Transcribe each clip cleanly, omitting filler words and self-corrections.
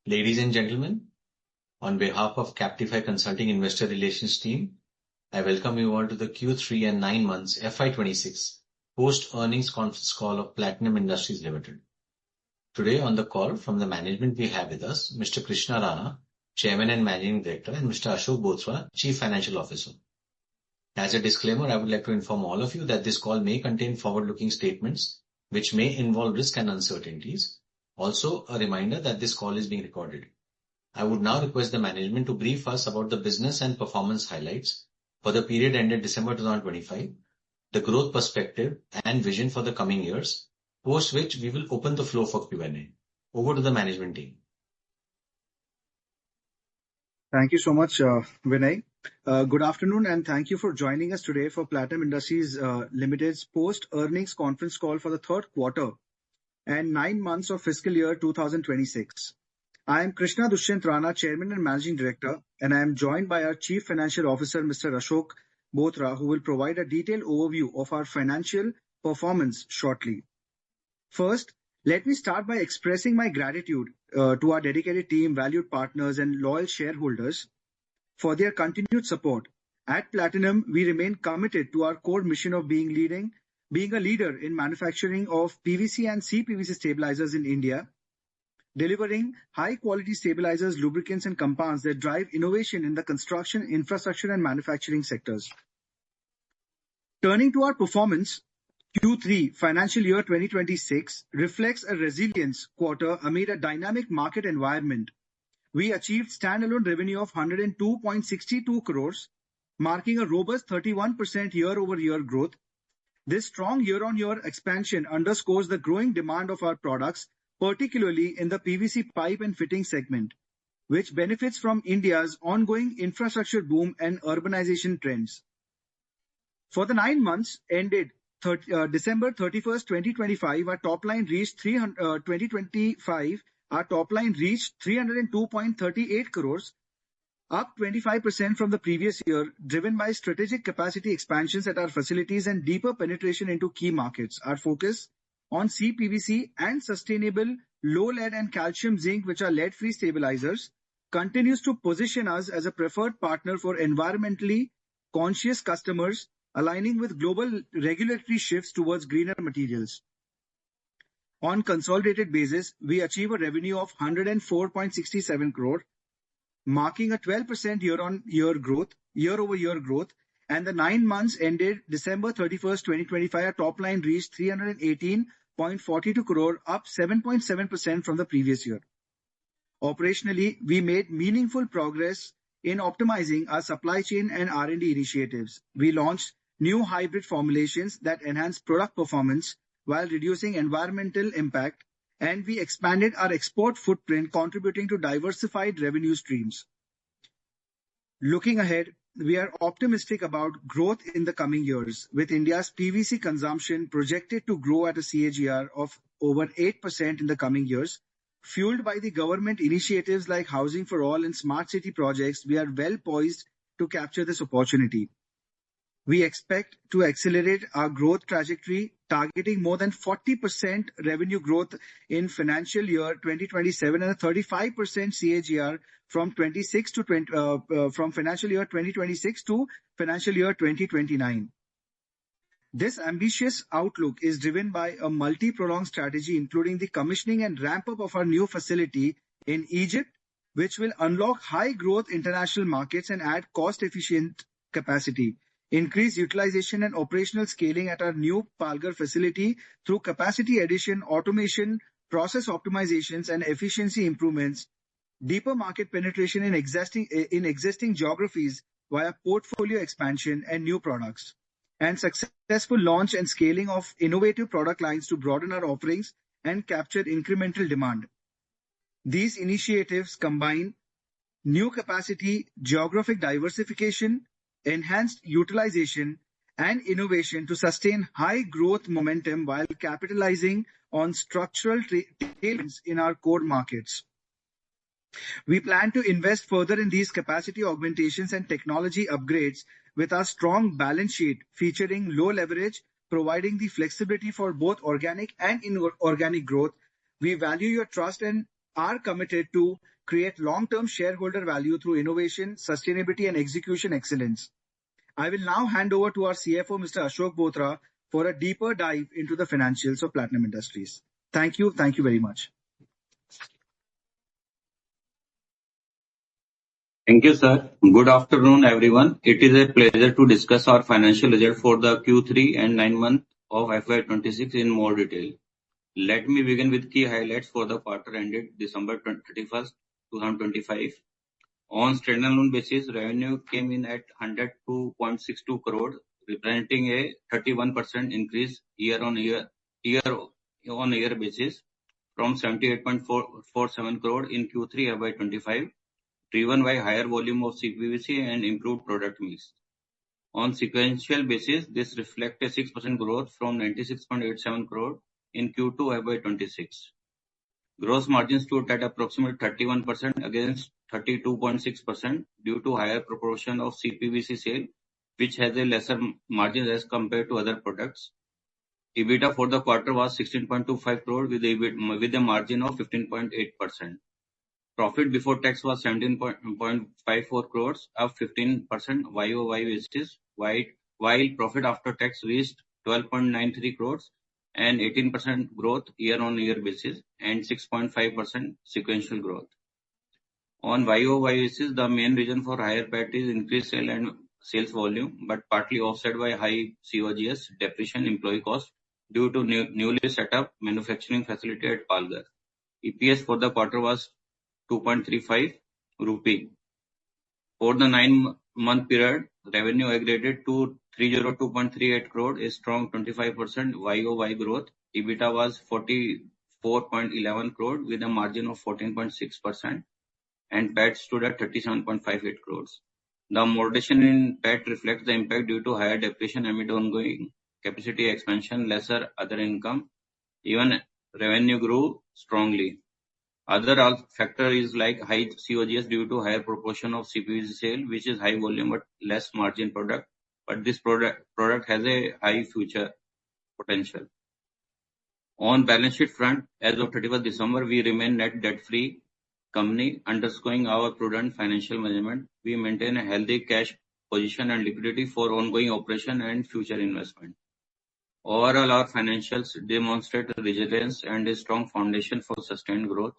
Ladies and gentlemen, on behalf of Captify Consulting Investor Relations team, I welcome you all to the Q3 and 9 months FY26 post-earnings conference call of Platinum Industries Limited. Today on the call from the management we have with us Mr. Krishna Rana, Chairman and Managing Director, and Mr. Ashok Bothra, Chief Financial Officer. As a disclaimer, I would like to inform all of you that this call may contain forward-looking statements which may involve risk and uncertainties. Also, a reminder that this call is being recorded. I would now request the management to brief us about the business and performance highlights for the period ended December 2025, the growth perspective and vision for the coming years, post which we will open the floor for Q&A. Over to the management team. Thank you so much, Vinay. Good afternoon and thank you for joining us today for Platinum Industries Limited's post-earnings conference call for the third quarter and 9 months of fiscal year 2026. I am Krishna Rana, Chairman and Managing Director, and I am joined by our Chief Financial Officer, Mr. Ashok Bothra, who will provide a detailed overview of our financial performance shortly. First, let me start by expressing my gratitude to our dedicated team, valued partners, and loyal shareholders for their continued support. At Platinum, we remain committed to our core mission of being a leader in manufacturing of PVC and CPVC stabilizers in India, delivering high-quality stabilizers, lubricants, and compounds that drive innovation in the construction, infrastructure, and manufacturing sectors. Turning to our performance, Q3 financial year 2026 reflects a resilience quarter amid a dynamic market environment. We achieved standalone revenue of 102.62 crores, marking a robust 31% year-over-year growth. This strong year-on-year expansion underscores the growing demand of our products, particularly in the PVC pipe and fitting segment, which benefits from India's ongoing infrastructure boom and urbanization trends. For the 9 months ended December 31st, 2025, our top line reached 302.38 crores, up 25% from the previous year, driven by strategic capacity expansions at our facilities and deeper penetration into key markets. Our focus on CPVC and sustainable low lead and calcium zinc, which are lead-free stabilizers, continues to position us as a preferred partner for environmentally conscious customers, aligning with global regulatory shifts towards greener materials. On consolidated basis, we achieve a revenue of 104.67 crore, marking a 12% year-over-year growth, and the 9 months ended December 31st, 2025, our top line reached 318.42 crore, up 7.7% from the previous year. Operationally, we made meaningful progress in optimizing our supply chain and R&D initiatives. We launched new hybrid formulations that enhance product performance while reducing environmental impact, and we expanded our export footprint, contributing to diversified revenue streams. Looking ahead, we are optimistic about growth in the coming years, with India's PVC consumption projected to grow at a CAGR of over 8% in the coming years. Fueled by the government initiatives like Housing for All and Smart City projects, we are well poised to capture this opportunity. We expect to accelerate our growth trajectory, targeting more than 40% revenue growth in financial year 2027 and a 35% CAGR from financial year 2026 to financial year 2029. This ambitious outlook is driven by a multi-pronged strategy, including the commissioning and ramp-up of our new facility in Egypt, which will unlock high-growth international markets and add cost-efficient capacity. Increase utilization and operational scaling at our new Palghar facility through capacity addition, automation, process optimizations, and efficiency improvements. Deeper market penetration in existing geographies via portfolio expansion and new products. And successful launch and scaling of innovative product lines to broaden our offerings and capture incremental demand. These initiatives combine new capacity, geographic diversification, enhanced utilization, and innovation to sustain high growth momentum while capitalizing on structural tailwinds in our core markets. We plan to invest further in these capacity augmentations and technology upgrades with our strong balance sheet featuring low leverage, providing the flexibility for both organic and inorganic growth. We value your trust and are committed to create long-term shareholder value through innovation, sustainability, and execution excellence. I will now hand over to our CFO, Mr. Ashok Bothra, for a deeper dive into the financials of Platinum Industries. Thank you. Thank you very much. Thank you, sir. Good afternoon, everyone. It is a pleasure to discuss our financial result for the Q3 and 9 months of FY26 in more detail. Let me begin with key highlights for the quarter ended December 31st, 2025. On standalone basis, revenue came in at 102.62 crore, representing a 31% increase year-on-year basis from 78.47 crore in Q3 FY25, driven by higher volume of CPVC and improved product mix. On sequential basis, this reflects a 6% growth from 96.87 crore in Q2 FY26. Gross margins stood at approximately 31% against 32.6% due to higher proportion of CPVC sale, which has a lesser margin as compared to other products. EBITDA for the quarter was 16.25 crore with a margin of 15.8%. Profit before tax was 17.54 crores, up 15% YOY basis, while profit after tax reached 12.93 crores and 18% growth year-on-year basis and 6.5% sequential growth. On YOY basis, the main reason for higher PAT is increased sales volume, but partly offset by high COGS, depreciation, employee cost due to newly set up manufacturing facility at Palghar. EPS for the quarter was 2.35 rupee. For the 9-month period, revenue aggregated to 302.38 crore, a strong 25% YOY growth. EBITDA was 44.11 crore with a margin of 14.6%, and PAT stood at 37.58 crores. The moderation in PAT reflects the impact due to higher depreciation amid ongoing capacity expansion, lesser other income. Even revenue grew strongly. Other factor is like high COGS due to higher proportion of CPVC sale, which is high volume but less margin product. But this product has a high future potential. On balance sheet front, as of 31st December, we remain net debt-free company, underscoring our prudent financial management. We maintain a healthy cash position and liquidity for ongoing operation and future investment. Overall, our financials demonstrate resilience and a strong foundation for sustained growth.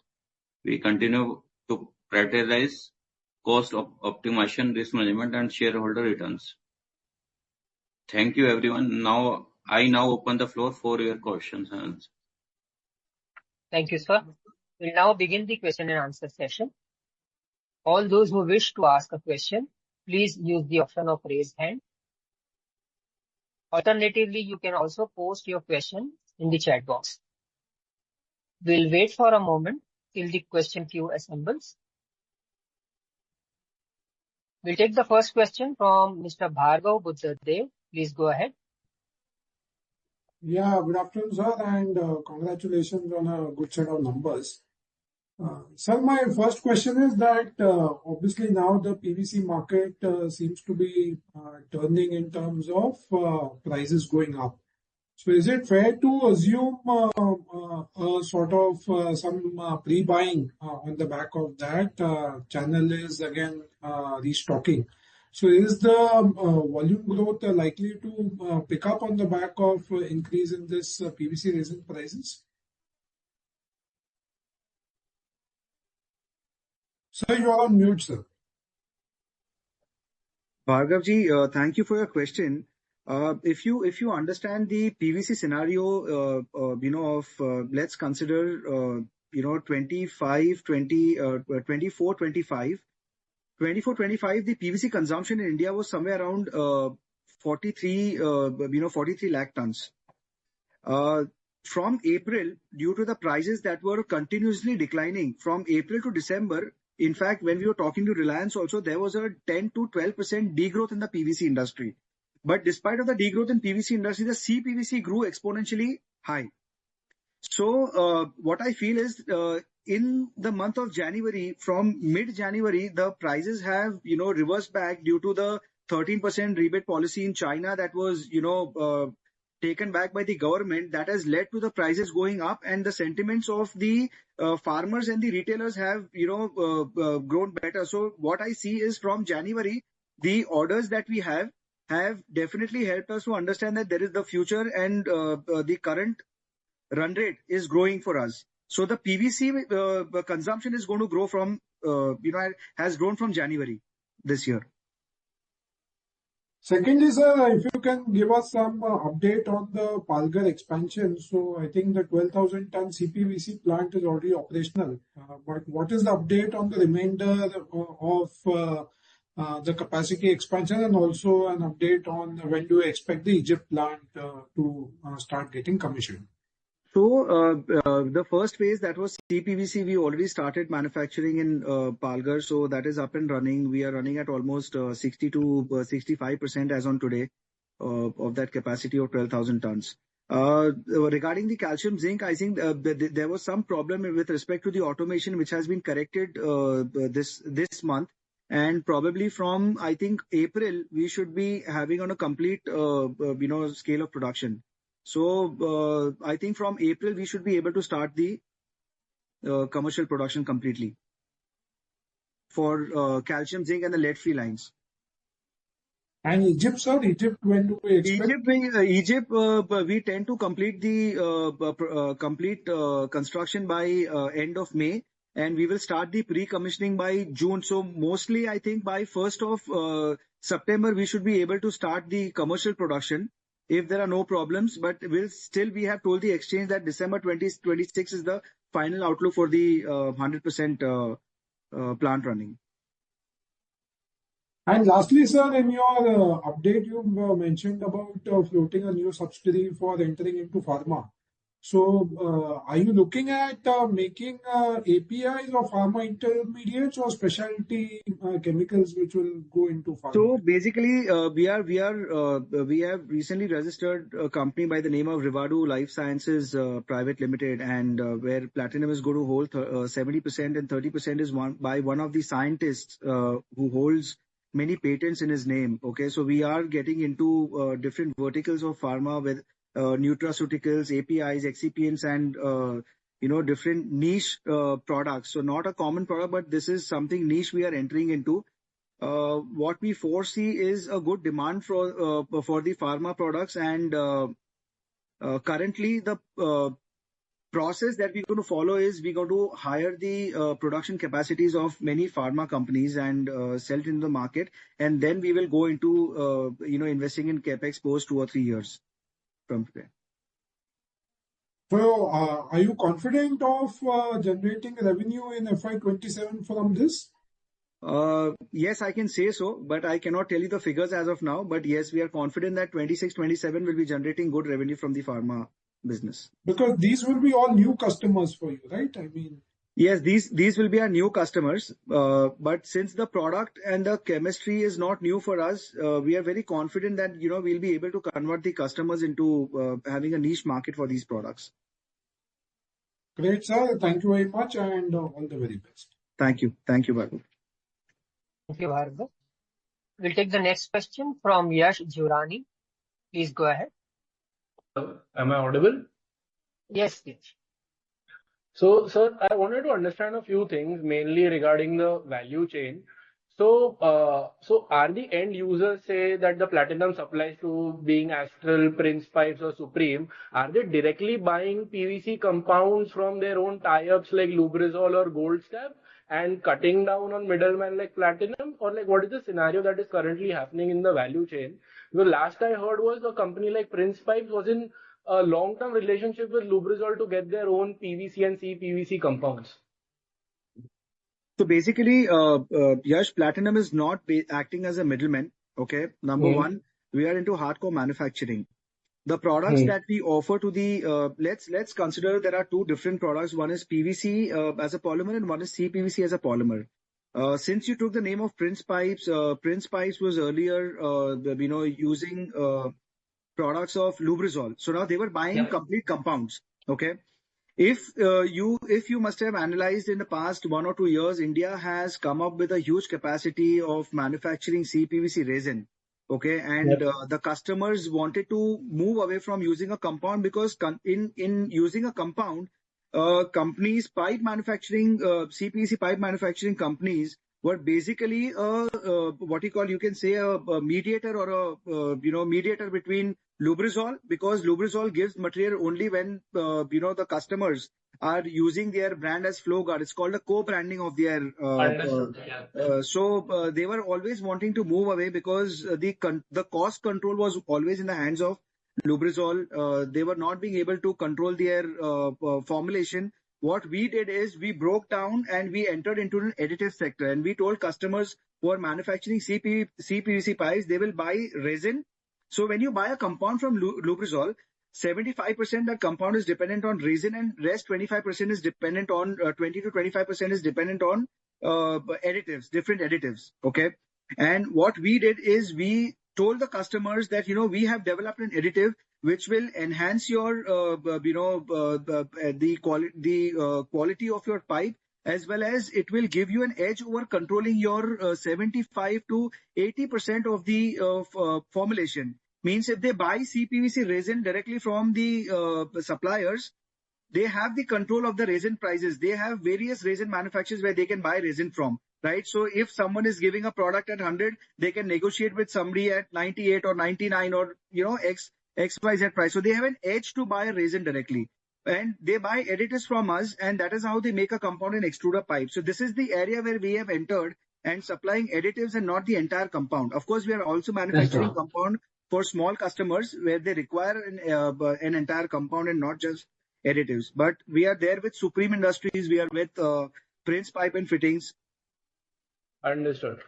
We continue to prioritize cost optimization, risk management, and shareholder returns. Thank you, everyone. I now open the floor for your questions and answers. Thank you, sir. We'll now begin the question and answer session. All those who wish to ask a question, please use the option of raise hand. Alternatively, you can also post your question in the chat box. We'll wait for a moment till the question queue assembles. We'll take the first question from Mr. Bhargav Buddhadev. Please go ahead. Yeah, good afternoon, sir, and congratulations on a good set of numbers. Sir, my first question is that obviously now the PVC market seems to be turning in terms of prices going up. So is it fair to assume sort of some pre-buying on the back of that? Channel is again restocking. So is the volume growth likely to pick up on the back of increase in this PVC resin prices? Sir, you are on mute, sir. Bhargavji, thank you for your question. If you understand the PVC scenario, let's consider, 24-25, the PVC consumption in India was somewhere around 43 lakh tons. From April, due to the prices that were continuously declining from April to December, in fact, when we were talking to Reliance also, there was a 10 to 12% degrowth in the PVC industry. But despite of the degrowth in PVC industry, the CPVC grew exponentially high. So what I feel is in the month of January, from mid-January, the prices have reversed back due to the 13% rebate policy in China that was taken back by the government, that has led to the prices going up, and the sentiments of the farmers and the retailers have grown better. So what I see is from January, the orders that we have definitely helped us to understand that there is the future, and the current run rate is growing for us. So the PVC consumption is going to grow from has grown from January this year. Secondly, sir, if you can give us some update on the Palghar expansion. So I think the 12,000 ton CPVC plant is already operational. But what is the update on the remainder of the capacity expansion, and also an update on when do you expect the Egypt plant to start getting commissioned? So the first phase, that was CPVC, we already started manufacturing in Palghar, so that is up and running. We are running at almost 60 to 65% as on today of that capacity of 12,000 tons. Regarding the calcium zinc, I think there was some problem with respect to the automation, which has been corrected this month. And probably from, I think, April, we should be having on a complete scale of production. So I think from April, we should be able to start the commercial production completely for calcium zinc and the lead-free lines. And Egypt, sir, when do we expect? Egypt, we tend to complete the complete construction by end of May, and we will start the pre-commissioning by June. So mostly, I think by 1st of September, we should be able to start the commercial production, if there are no problems. But we have told the exchange that December 2026 is the final outlook for the 100% plant running. And lastly, sir, in your update, you mentioned about floating a new subsidiary for entering into pharma. So are you looking at making APIs or pharma intermediates or specialty chemicals which will go into pharma? So basically, we have recently registered a company by the name of Rivadu Life Sciences Private Limited, and where Platinum is going to hold 70% and 30% is by one of the scientists who holds many patents in his name. Okay, so we are getting into different verticals of pharma with nutraceuticals, APIs, excipients, and different niche products. So not a common product, but this is something niche we are entering into. What we foresee is a good demand for the pharma products, and currently the process that we're going to follow is we're going to hire the production capacities of many pharma companies and sell it in the market, and then we will go into investing in capex post 2 or 3 years from today. So are you confident of generating revenue in FY27 from this? Yes, I can say so, but I cannot tell you the figures as of now. But yes, we are confident that 26-27 will be generating good revenue from the pharma business. Because these will be all new customers for you, right? I mean, yes, these will be our new customers. But since the product and the chemistry is not new for us, we are very confident that we'll be able to convert the customers into having a niche market for these products. Great, sir. Thank you very much, and all the very best. Thank you, Bhargav. Thank you, Bhargav. We'll take the next question from Yash Jurani. Please go ahead. Am I audible? Yes, Yash. So, sir, I wanted to understand a few things, mainly regarding the value chain. So are the end users, say that the Platinum supplies to being Astral, Prince Pipes or Supreme, are they directly buying PVC compounds from their own tie-ups like Lubrizol or Gold Step and cutting down on middlemen like Platinum? Or like what is the scenario that is currently happening in the value chain? The last I heard was a company like Prince Pipes was in a long-term relationship with Lubrizol to get their own PVC and CPVC compounds. So basically, Yash, Platinum is not acting as a middleman. Okay, number one, we are into hardcore manufacturing. The products that we offer to the let's consider there are two different products. One is PVC as a polymer, and one is CPVC as a polymer. Since you took the name of Prince Pipes was earlier using products of Lubrizol. So now they were buying complete compounds. Okay. If you must have analyzed in the past 1 or 2 years, India has come up with a huge capacity of manufacturing CPVC resin. Okay, and the customers wanted to move away from using a compound because in using a compound, companies, pipe manufacturing, CPVC pipe manufacturing companies were basically what you can say a mediator or a mediator between Lubrizol, because Lubrizol gives material only when the customers are using their brand as FlowGuard. It's called a co-branding of their Understood. so they were always wanting to move away because the cost control was always in the hands of Lubrizol. They were not being able to control their formulation. What we did is we broke down and we entered into an additive sector, and we told customers who are manufacturing CPVC pipes, they will buy resin. So when you buy a compound from Lubrizol, 75% that compound is dependent on resin, and rest 25% is dependent on 20 to 25% is dependent on additives, different additives. Okay. And what we did is we told the customers that, we have developed an additive which will enhance your, the quality of your pipe, as well as it will give you an edge over controlling your 75 to 80% of the formulation. Means if they buy CPVC resin directly from the suppliers, they have the control of the resin prices. They have various resin manufacturers where they can buy resin from, right? So if someone is giving a product at 100, they can negotiate with somebody at 98 or 99 or, XYZ price. So they have an edge to buy a resin directly. And they buy additives from us, and that is how they make a compound and extrude a pipe. So this is the area where we have entered and supplying additives and not the entire compound. Of course, we are also manufacturing compound for small customers where they require an entire compound and not just additives. But we are there with Supreme Industries, we are with Prince Pipe and Fittings. Understood.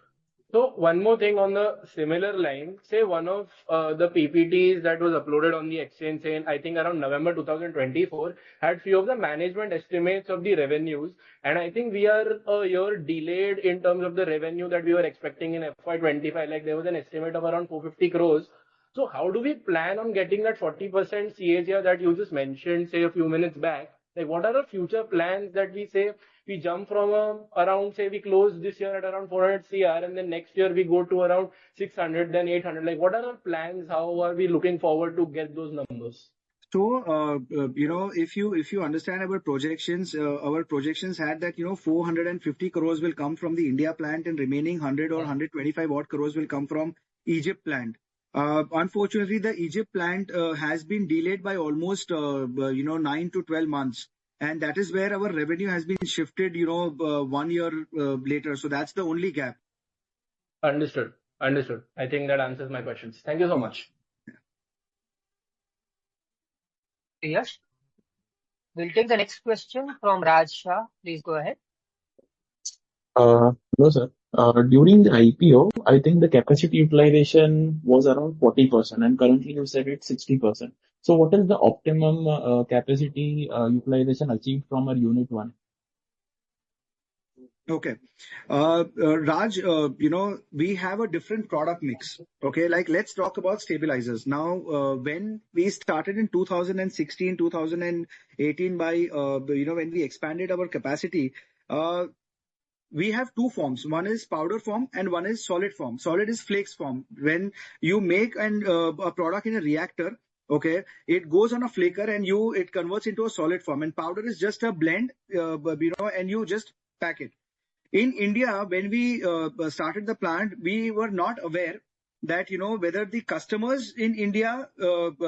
So one more thing on the similar line, say one of the PPTs that was uploaded on the exchange saying, I think around November 2024, had few of the management estimates of the revenues. And I think we are a year delayed in terms of the revenue that we were expecting in FY25. Like there was an estimate of around 450 crores. So how do we plan on getting that 40% CAGR that you just mentioned, say a few minutes back? Like what are the future plans that we say we jump from around, say we close this year at around 400 CR and then next year we go to around 600, then 800. Like what are our plans? How are we looking forward to get those numbers? So, if you understand our projections had that, 450 crores will come from the India plant and remaining 100 or 125 odd crores will come from Egypt plant. Unfortunately, the Egypt plant has been delayed by almost 9 to 12 months, and that is where our revenue has been shifted 1 year later. So that's the only gap. Understood. I think that answers my questions. Thank you so much. Yes. We'll take the next question from Raj Shah. Please go ahead. Hello, sir. During the IPO, I think the capacity utilization was around 40%, and currently you said it's 60%. So what is the optimum capacity utilization achieved from our Unit 1? Okay. Raj, we have a different product mix. Okay, like let's talk about stabilizers. Now, when we started in 2016, 2018 when we expanded our capacity, we have two forms. One is powder form and one is solid form. Solid is flakes form. When you make a product in a reactor, okay, it goes on a flaker and it converts into a solid form. And powder is just a blend, and you just pack it. In India, when we started the plant, we were not aware that, whether the customers in India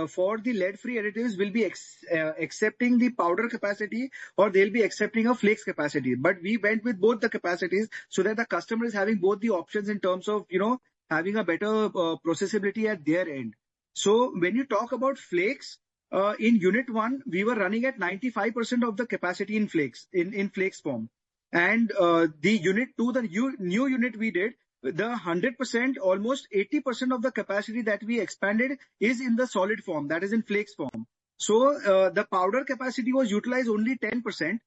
for the lead-free additives will be accepting the powder capacity or they'll be accepting a flakes capacity. But we went with both the capacities so that the customer is having both the options in terms of, having a better processability at their end. So when you talk about flakes, in Unit 1, we were running at 95% of the capacity in flakes, in flakes form. And the Unit 2, the new unit we did, the 100%, almost 80% of the capacity that we expanded is in the solid form, that is in flakes form. So the powder capacity was utilized only 10%.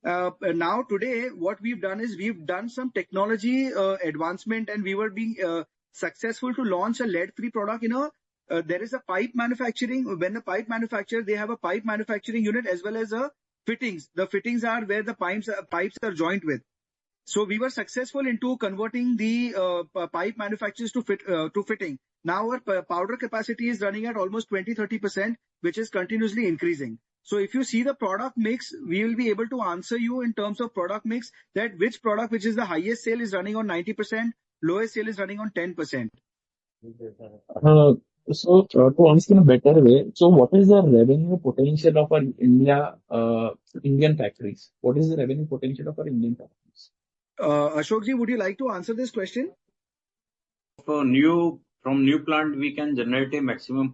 Now today, what we've done is we've done some technology advancement, and we were being successful to launch a lead-free product. There is a pipe manufacturing. When the pipe manufacturer, they have a pipe manufacturing unit as well as a fittings. The fittings are where the pipes are joined with. So we were successful into converting the pipe manufacturers to fitting. Now our powder capacity is running at almost 20-30%, which is continuously increasing. So if you see the product mix, we will be able to answer you in terms of product mix that which product which is the highest sale is running on 90%, lowest sale is running on 10%. To answer in a better way, so what is the revenue potential of our Indian factories? What is the revenue potential of our Indian factories? Ashokji, would you like to answer this question? From new plant, we can generate a maximum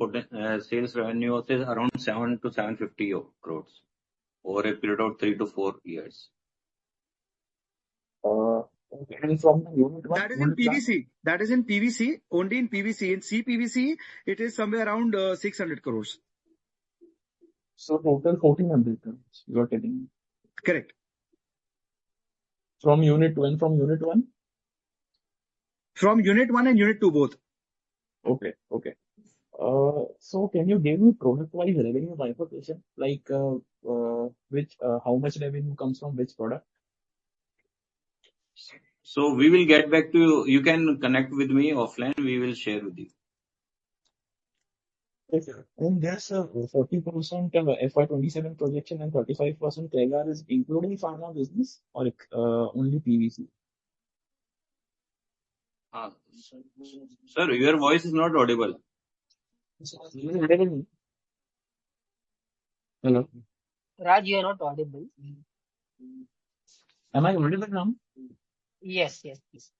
sales revenue of around 7 to 750 crores over a period of 3 to 4 years. And from the unit one, That is in PVC. That is in PVC. Only in PVC. In CPVC, it is somewhere around 600 crores. So total 1400 crores, you are telling me. Correct. From unit 2 and from unit 1? From unit 1 and unit 2 both. Okay. So can you give me product-wise revenue bifurcation? Like how much revenue comes from which product? So we will get back to you. You can connect with me offline. We will share with you. Okay. And there's a 40% FY27 projection and 35% CAGR is including pharma business or only PVC? Sir, your voice is not audible. Hello? Raj, you are not audible. Am I audible now? Yes, please.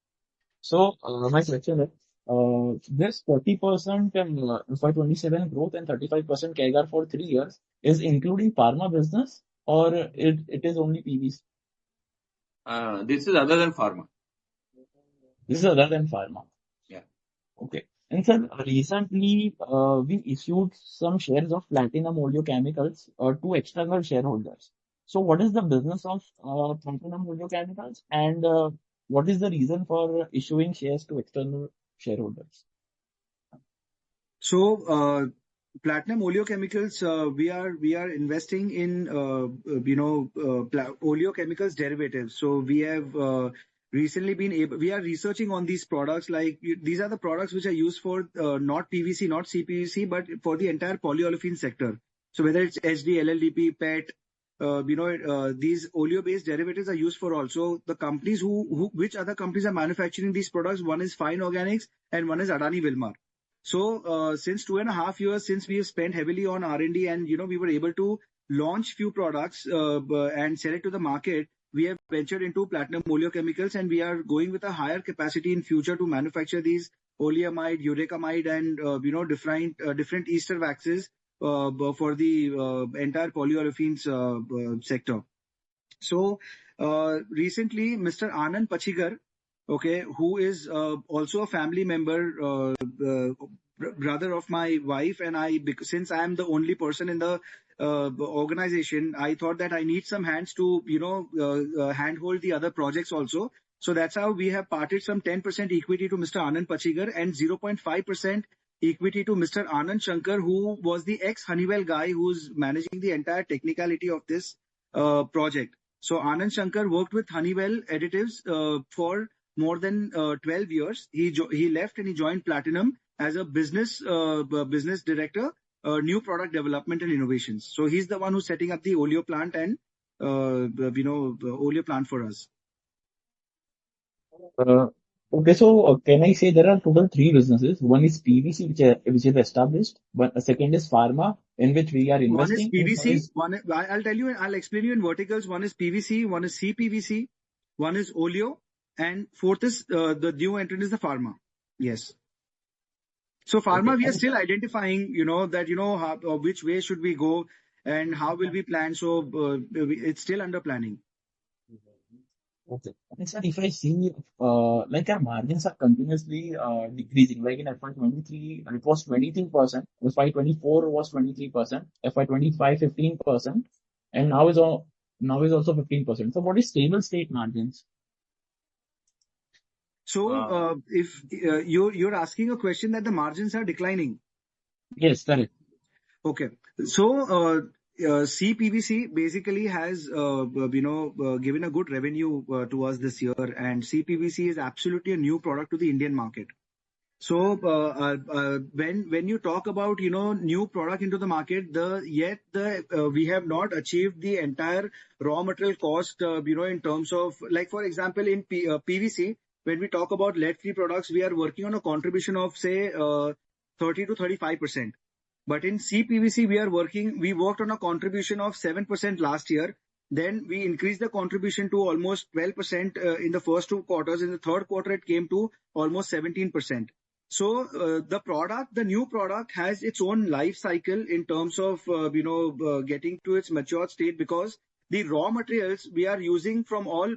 So my question is, this 40% FY27 growth and 35% CAGR for 3 years is including pharma business or it is only PVC? This is other than pharma. This is other than pharma. Yeah. Okay. And sir, recently we issued some shares of Platinum Oleochemicals to external shareholders. So what is the business of Platinum Oleochemicals and what is the reason for issuing shares to external shareholders? So Platinum Oleochemicals, we are investing in oleochemicals derivatives. So we have recently we are researching on these products. Like these are the products which are used for not PVC, not CPVC, but for the entire polyolefin sector. So whether it's HD, LLDP, PET, these oleo-based derivatives are used for also the companies which other companies are manufacturing these products. One is Fine Organics and one is Adani Wilmar. So since 2.5 years, since we have spent heavily on R&D and we were able to launch few products and sell it to the market, we have ventured into Platinum Oleochemicals and we are going with a higher capacity in future to manufacture these oleamide, uracamide and different ester waxes for the entire polyolefins sector. So recently, Mr. Anand Pachigar, who is also a family member, brother of my wife, and since I am the only person in the organization, I thought that I need some hands to handhold the other projects also. So that's how we have parted some 10% equity to Mr. Anand Pachigar and 0.5% equity to Mr. Anand Shankar, who was the ex-Honeywell guy who's managing the entire technicality of this project. So Anand Shankar worked with Honeywell Additives for more than 12 years. He left and he joined Platinum as a business director, new product development and innovations. So he's the one who's setting up the oleo plant and the oleo plant for us. Okay, so can I say there are total 3 businesses? One is PVC, which is established. But second is pharma, in which we are investing. One is PVC. I'll explain you in verticals. One is PVC, one is CPVC, one is oleo, and fourth is the new entrant is the pharma. Yes. So pharma, we are still identifying, which way should we go and how will we plan. So it's still under planning. Okay. And sir, if I see, like our margins are continuously decreasing, like in FY23, it was 23%, FY24 was 23%, FY25, 15%, and now is also 15%. So what is stable state margins? So if you're asking a question that the margins are declining. Yes, correct. Okay. So CPVC basically has given a good revenue to us this year, and CPVC is absolutely a new product to the Indian market. So when you talk about new product into the market, we have not achieved the entire raw material cost in terms of, like, for example, in PVC, when we talk about lead-free products, we are working on a contribution of say 30 to 35%. But in CPVC, we worked on a contribution of 7% last year. Then we increased the contribution to almost 12% in the first 2 quarters. In the third quarter, it came to almost 17%. So the new product has its own life cycle in terms of getting to its mature state, because the raw materials we are using from all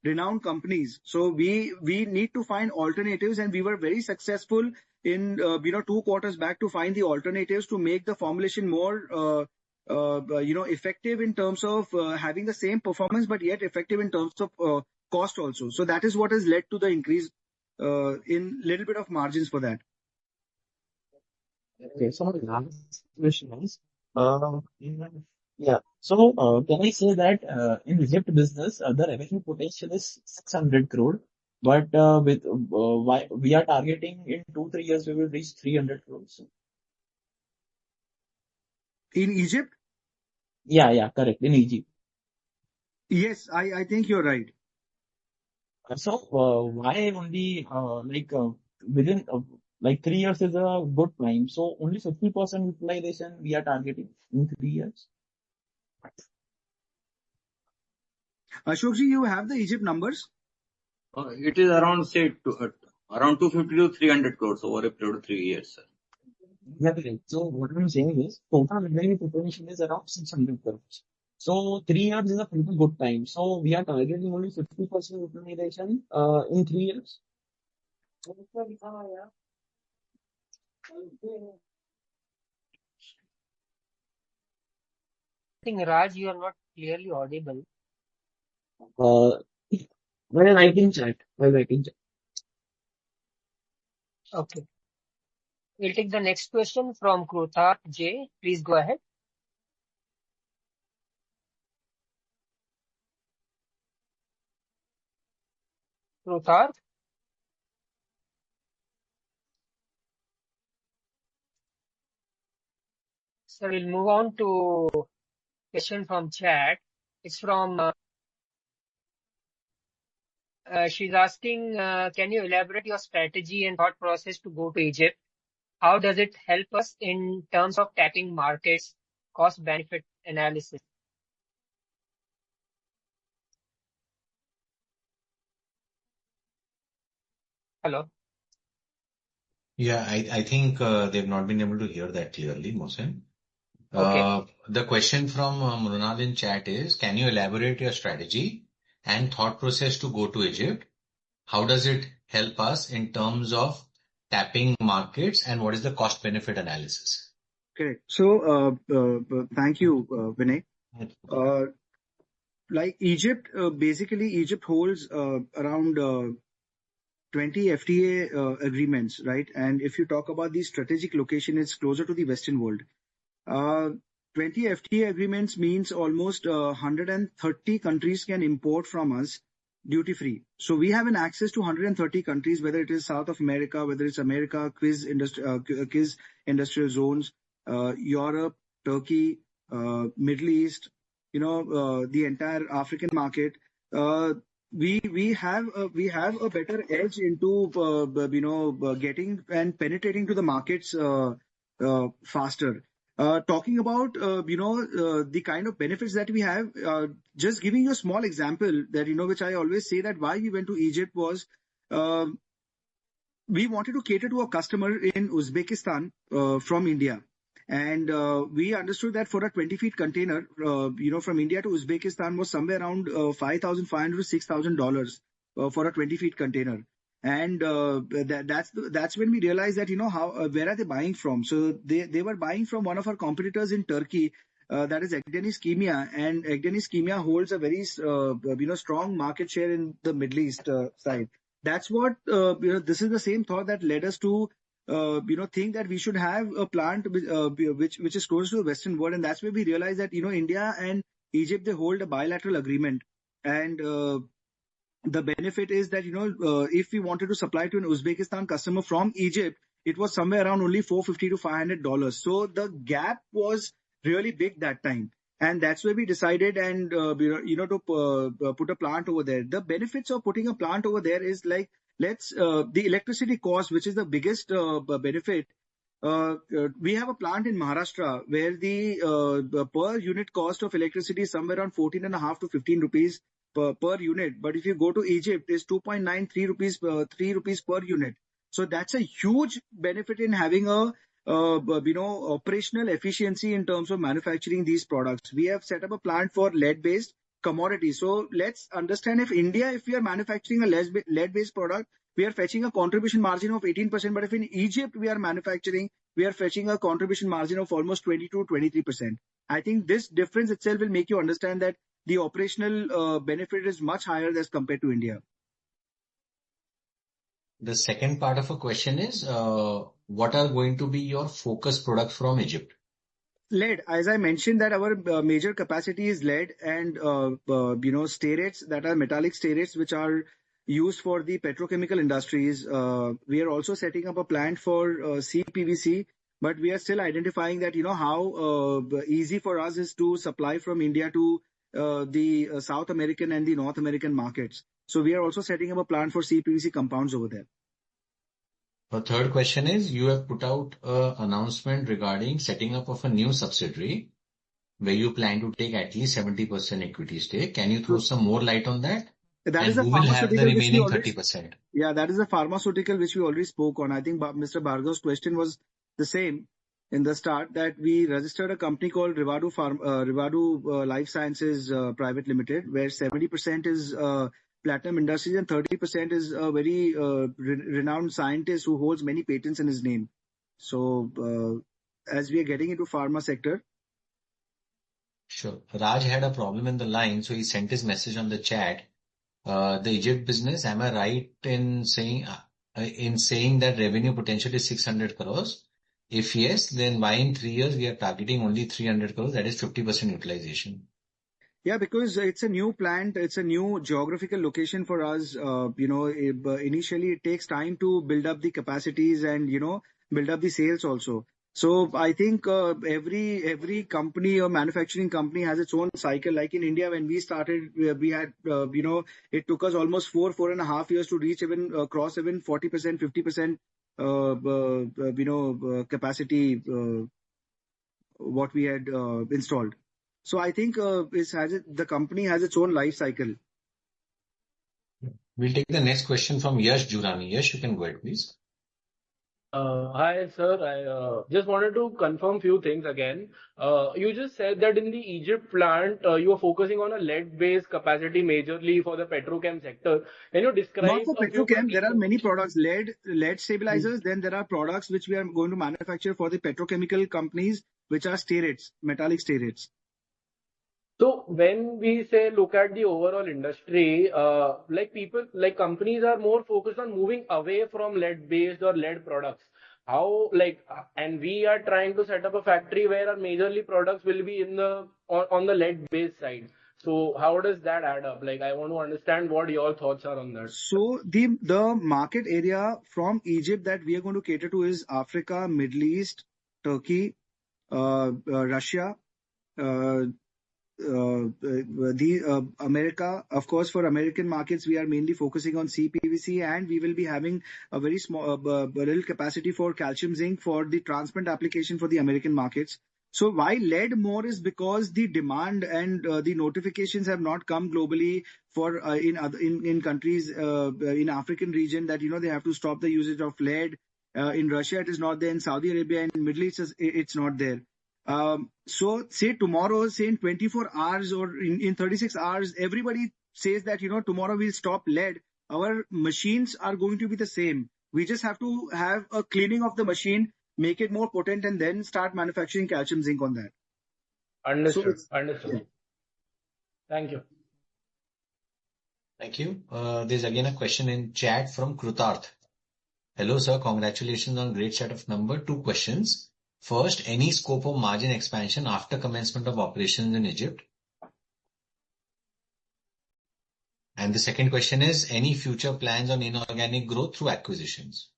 renowned companies. So we need to find alternatives, and we were very successful in 2 quarters back to find the alternatives to make the formulation more effective in terms of having the same performance, but yet effective in terms of cost also. So that is what has led to the increase in little bit of margins for that. Okay, so my last question is, yeah. So can I say that in Egypt business, the revenue potential is 600 crore, but with why we are targeting in 2-3 years we will reach 300 crores. In Egypt? Yeah, correct. In Egypt. Yes, I think you're right. So why only within like 3 years is a good time. So only 50% utilization we are targeting in 3 years. Ashokji, you have the Egypt numbers? It is around around 250 to 300 crores over a period of 3 years, sir. Yeah, correct. So what I'm saying is total revenue potential is around 600 crores. So 3 years is a pretty good time. So we are targeting only 50% utilization in 3 years. I think Raj, you are not clearly audible. Well, I can chat. Okay. We'll take the next question from Kruthar J. Please go ahead. Kruthar. So we'll move on to question from chat. It's from she's asking, can you elaborate your strategy and thought process to go to Egypt? How does it help us in terms of tapping markets, cost benefit analysis? Hello. Yeah, I think they've not been able to hear that clearly, Mohsen. Okay. The question from Mrunal in chat is, can you elaborate your strategy and thought process to go to Egypt? How does it help us in terms of tapping markets, and what is the cost benefit analysis? Okay. So thank you, Vinay. Like Egypt, basically Egypt holds around 20 FTA agreements, right? And if you talk about the strategic location, it's closer to the Western world. 20 FTA agreements means almost 130 countries can import from us duty free. So we have an access to 130 countries, whether it is South of America, whether it's America, quiz industrial zones, Europe, Turkey, Middle East, the entire African market. We have a better edge into getting and penetrating to the markets faster. Talking about the kind of benefits that we have, just giving you a small example that which I always say, that why we went to Egypt was we wanted to cater to a customer in Uzbekistan from India. And we understood that for a 20 feet container, from India to Uzbekistan was somewhere around $5,500 to $6,000 for a 20 feet container. And that's when we realized that, where are they buying from? So they were buying from one of our competitors in Turkey, that is Akdeniz Kimya. And Akdeniz Kimya holds a very, strong market share in the Middle East side. That's what, this is the same thought that led us to think that we should have a plant which is close to the Western world. And that's where we realized that, India and Egypt, they hold a bilateral agreement. And the benefit is that, if we wanted to supply to an Uzbekistan customer from Egypt, it was somewhere around only $450 to $500. So the gap was really big that time. And that's where we decided to put a plant over there. The benefits of putting a plant over there is like, the electricity cost, which is the biggest benefit. We have a plant in Maharashtra where the per unit cost of electricity is somewhere around 14.5 to 15 rupees per unit. But if you go to Egypt, it's 2.93 rupees, 3 rupees per unit. So that's a huge benefit in having a operational efficiency in terms of manufacturing these products. We have set up a plant for lead-based commodities. So let's understand, if we are manufacturing a lead-based product, we are fetching a contribution margin of 18%. But if in Egypt we are manufacturing, we are fetching a contribution margin of almost 22, 23%. I think this difference itself will make you understand that the operational benefit is much higher as compared to India. The second part of a question is, what are going to be your focus products from Egypt? Lead. As I mentioned, that our major capacity is lead and stearates, that are metallic stearates, which are used for the petrochemical industries. We are also setting up a plant for CPVC, but we are still identifying that, how easy for us is to supply from India to the South American and the North American markets. So we are also setting up a plant for CPVC compounds over there. The third question is, you have put out an announcement regarding setting up of a new subsidiary where you plan to take at least 70% equity stake. Can you throw some more light on that? That is a who will have the pharmaceutical remaining 30%? Yeah, that is a pharmaceutical which we already spoke on. I think Mr. Bhargav's question was the same in the start, that we registered a company called Rivadu Life Sciences Private Limited, where 70% is Platinum Industries and 30% is a very renowned scientist who holds many patents in his name. So as we are getting into pharma sector. Sure. Raj had a problem in the line, so he sent his message on the chat. The Egypt business, am I right in saying that revenue potential is 600 crores? If yes, then why in 3 years we are targeting only 300 crores? That is 50% utilization. Yeah, because it's a new plant, it's a new geographical location for us. Initially it takes time to build up the capacities and, build up the sales also. So I think every company or manufacturing company has its own cycle. Like in India, when we started, we had, it took us almost 4.5 years to reach cross 40%, 50%, capacity, what we had installed. So I think the company has its own life cycle. We'll take the next question from Yash Jurani. Yash, you can go ahead, please. Hi, sir. I just wanted to confirm few things again. You just said that in the Egypt plant, you are focusing on a lead-based capacity majorly for the petrochem sector. Can you describe? Not for petrochem, there are many products. Lead stabilizers. Then there are products which we are going to manufacture for the petrochemical companies, which are stearates, metallic stearates. So when we say look at the overall industry, companies are more focused on moving away from lead-based or lead products. And we are trying to set up a factory where our majorly products will be on the lead-based side. So how does that add up? I want to understand what your thoughts are on that. So the market area from Egypt that we are going to cater to is Africa, Middle East, Turkey, Russia, America. Of course, for American markets, we are mainly focusing on CPVC, and we will be having a very small, little capacity for calcium zinc for the transparent application for the American markets. So why lead more is because the demand and the notifications have not come globally for in countries in African region that they have to stop the usage of lead. In Russia, it is not there. In Saudi Arabia and Middle East, it's not there. So say tomorrow, say in 24 hours or in 36 hours, everybody says that, tomorrow we'll stop lead. Our machines are going to be the same. We just have to have a cleaning of the machine, make it more potent, and then start manufacturing calcium zinc on that. Understood. Understood. Yeah. Thank you. Thank you. There's again a question in chat from Krutarth. Hello, sir. Congratulations on great set of number. 2 questions. First, any scope of margin expansion after commencement of operations in Egypt? And the second question is, any future plans on inorganic growth through acquisitions?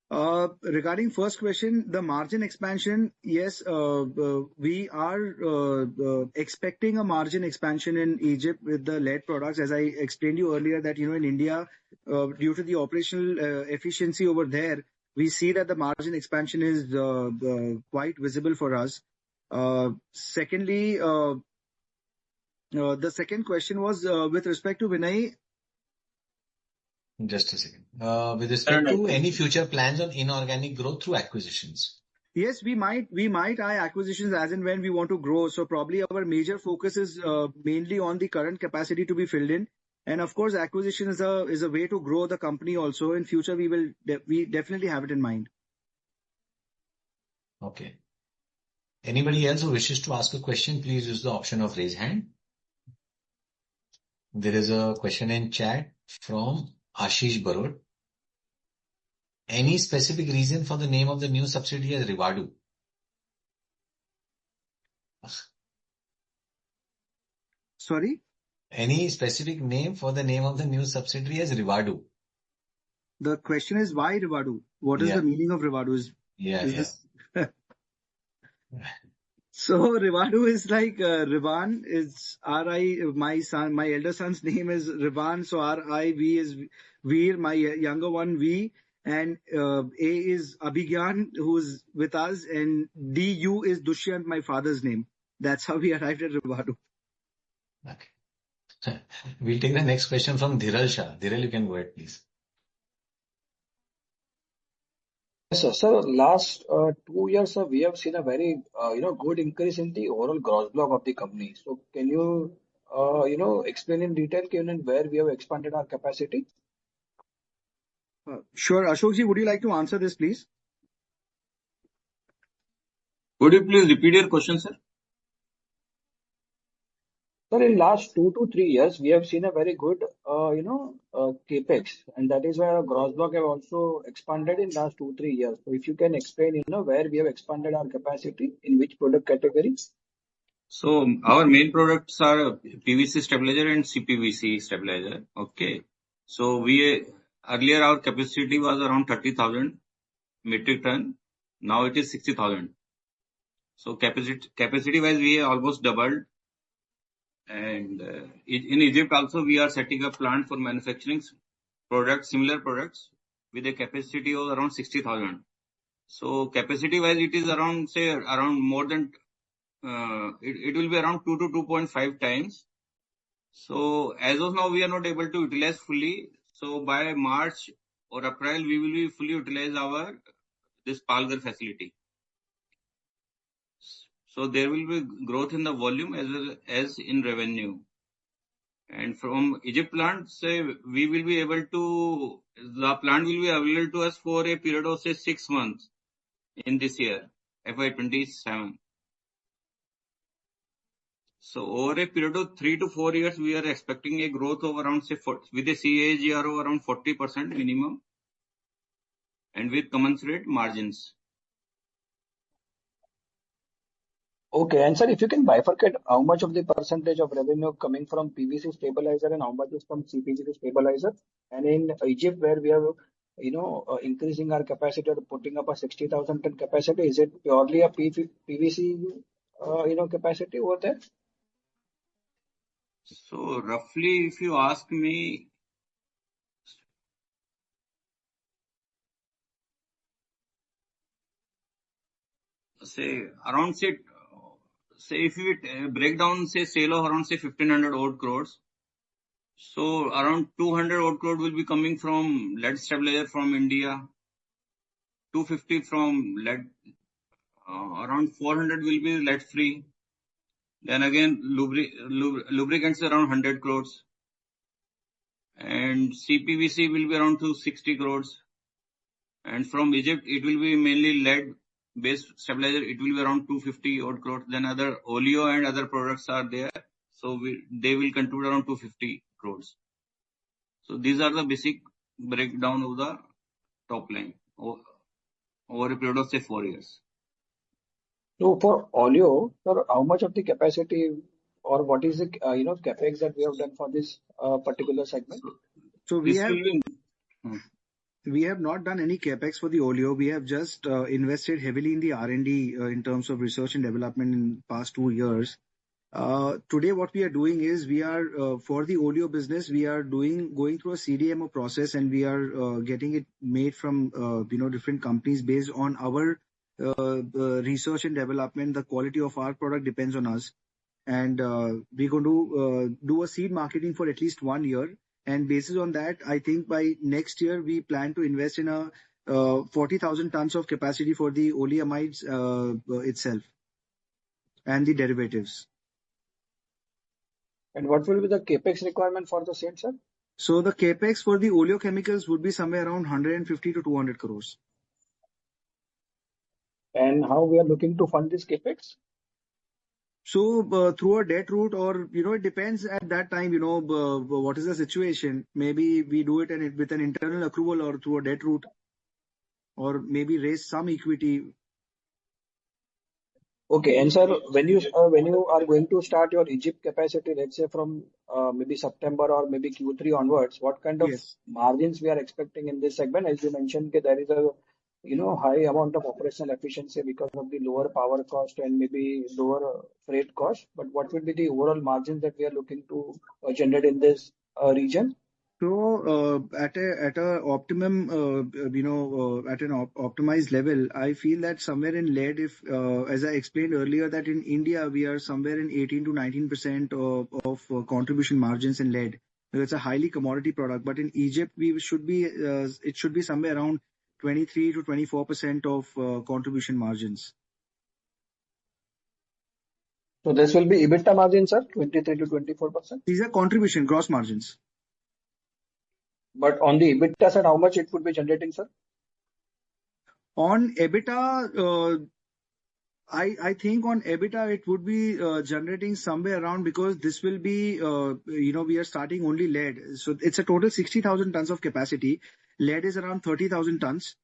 Regarding first question, the margin expansion, yes, we are expecting a margin expansion in Egypt with the lead products. As I explained you earlier that, in India, due to the operational efficiency over there, we see that the margin expansion is quite visible for us. Secondly, the second question was with respect to Vinay. Just a second. With respect to any future plans on inorganic growth through acquisitions? Yes, we might eye acquisitions as and when we want to grow. So probably our major focus is mainly on the current capacity to be filled in. And of course, acquisition is a way to grow the company also. In future, we definitely have it in mind. Okay. Anybody else who wishes to ask a question, please use the option of raise hand. There is a question in chat from Ashish Barod. Any specific reason for the name of the new subsidiary as Rivadu? Sorry? Any specific name for the name of the new subsidiary as Rivadu? The question is why Rivadu? What is the meaning of Rivadu? This... So Rivadu is like Rivan is R.I. My elder son's name is Rivan. So R.I. V is Veer, my younger one V. And A is Abhigyan, who's with us. And D.U. is Dushyant, my father's name. That's how we arrived at Rivadu. Okay. We'll take the next question from Dhiral Shah. Dhiral, you can go ahead, please. Yes, sir. Sir, last 2 years, sir, we have seen a very, good increase in the overall gross block of the company. So can you, explain in detail, where we have expanded our capacity? Sure. Ashokji, would you like to answer this, please? Could you please repeat your question, sir? Sir, in last 2 to 3 years, we have seen a very good, capex, and that is why our gross block have also expanded in last 2-3 years. So if you can explain, where we have expanded our capacity, in which product categories? So our main products are PVC stabilizer and CPVC stabilizer. Okay. So earlier our capacity was around 30,000 metric ton. Now it is 60,000. So capacity wise, we have almost doubled. And in Egypt also, we are setting up plant for manufacturing similar products with a capacity of around 60,000. So capacity wise, it is around more than, it will be around 2 to 2.5 times. So as of now, we are not able to utilize fully. So by March or April, we will be fully utilize this Palghar facility. So there will be growth in the volume as well as in revenue. And from Egypt plant, the plant will be available to us for a period of 6 months in this year, FY27. So over a period of 3 to 4 years, we are expecting a growth of around with a CAGR of around 40% minimum and with commensurate margins. Okay, and sir, if you can bifurcate how much of the percentage of revenue coming from PVC stabilizer and how much is from CPVC stabilizer, and in Egypt where we have, increasing our capacity or putting up a 60,000 ton capacity, is it purely a PVC, capacity over there? So roughly, if you ask me, if you break down, sale of around 1,500 odd crores. So around 200 odd crore will be coming from lead stabilizer from India, 250 from lead, around 400 will be lead free. Then again, lubricants around 100 crores. And CPVC will be around 260 crores. And from Egypt, it will be mainly lead based stabilizer, it will be around 250 odd crores. Then other oleo and other products are there. So they will contribute around 250 crores. So these are the basic breakdown of the top line over a period of 4 years. So for oleo, sir, how much of the capacity or what is the capex that we have done for this particular segment? So This will be. we have not done any capex for the oleo. We have just invested heavily in the R&D in terms of research and development in past 2 years. Today, what we are doing is we are for the oleo business, we are going through a CDMO process, and we are getting it made from different companies based on our research and development. The quality of our product depends on us, and we're going to do a seed marketing for at least 1 year. And basis on that, I think by next year we plan to invest in a 40,000 tons of capacity for the oleamides itself and the derivatives. And what will be the capex requirement for the same, sir? So the capex for the oleochemicals would be somewhere around 150 to 200 crores. And how we are looking to fund this capex? So through a debt route, or it depends at that time. What is the situation? Maybe we do it with an internal accrual or through a debt route, or maybe raise some equity. Okay, and sir, when you are going to start your Egypt capacity, let's say from maybe September or maybe Q3 onwards, what kind of margins we are expecting in this segment? As you mentioned, there is a high amount of operational efficiency because of the lower power cost and maybe lower freight cost. But what will be the overall margins that we are looking to generate in this region? So at a optimum, at an optimized level, I feel that somewhere in lead, if as I explained earlier, that in India we are somewhere in 18 to 19% of contribution margins in lead. It's a highly commodity product, but in Egypt it should be somewhere around 23 to 24% of contribution margins. So this will be EBITDA margin, sir, 23 to 24%. These are contribution gross margins. But on the EBITDA side, how much it would be generating, sir? On EBITDA, I think on EBITDA it would be generating somewhere around, because this will be, we are starting only lead. So it's a total 60,000 tons of capacity. Lead is around 30,000 tons.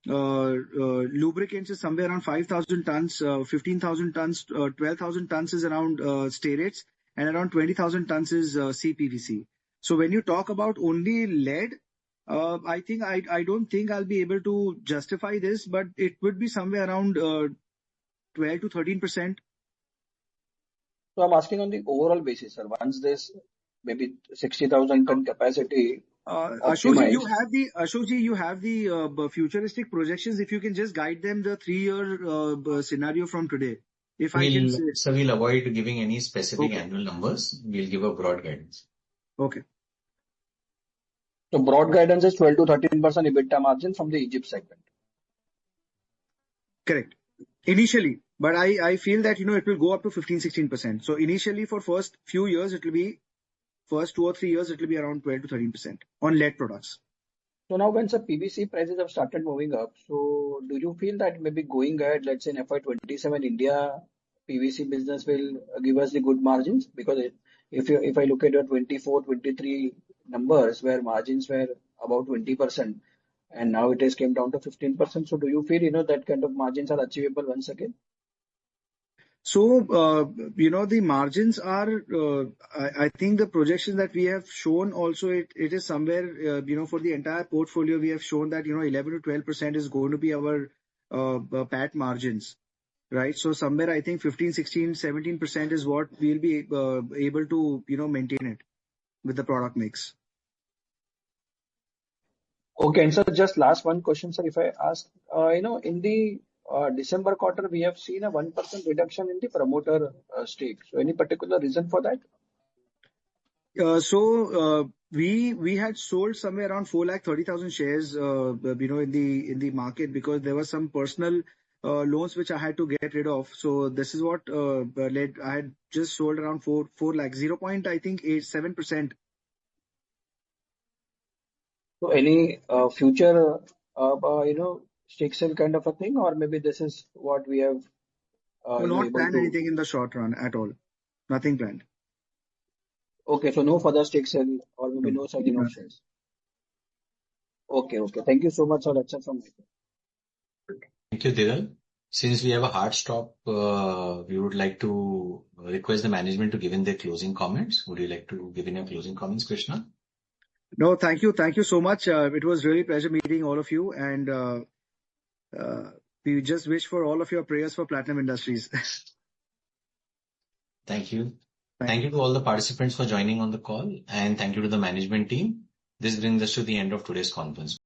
Lubricants is somewhere around 5,000 tons, 15,000 tons, 12,000 tons is around stearates, and around 20,000 tons is CPVC. So when you talk about only lead, I think I don't think I'll be able to justify this, but it would be somewhere around 12 to 13%. So I'm asking on the overall basis, sir. Once this maybe 60,000 ton capacity. Ashokji, you have the futuristic projections. If you can just guide them the 3-year scenario from today. If I can say. So we'll avoid giving any specific annual numbers. We'll give a broad guidance. Okay. So broad guidance is 12 to 13% EBITDA margin from the Egypt segment. Correct. Initially, but I feel that it will go up to 15-16%. So initially, for first few years, it will be first 2 or 3 years, it will be around 12 to 13% on lead products. So now when the PVC prices have started moving up, so do you feel that maybe going ahead, let's say in FY27, India PVC business will give us the good margins? Because if I look at your 24-23 numbers where margins were about 20%, and now it has came down to 15%. So do you feel that kind of margins are achievable once again? So the margins are. I think the projections that we have shown also it is somewhere for the entire portfolio we have shown that 11 to 12% is going to be our PAT margins, right? So somewhere I think 15, 16, 17% is what we'll be able to maintain it with the product mix. Okay, and so just last one question, sir. If I ask, in the December quarter, we have seen a 1% reduction in the promoter stake. So any particular reason for that? We had sold somewhere around 430,000 shares, in the market, because there were some personal loans which I had to get rid of. So this is what led. I had just sold around 4 lakh, 0.87%. So any future, stake sale kind of a thing, or maybe this is what we have. Not planned anything in the short run at all. Nothing planned. Okay, so no further stake sale or maybe no selling of shares. Okay. Thank you so much, sir. That's it from me. Thank you, Dhiral. Since we have a hard stop, we would like to request the management to give in their closing comments. Would you like to give in your closing comments, Krishna? No, thank you. Thank you so much. It was really a pleasure meeting all of you, and we just wish for all of your prayers for Platinum Industries. Thank you. Thank you to all the participants for joining on the call, and thank you to the management team. This brings us to the end of today's conference.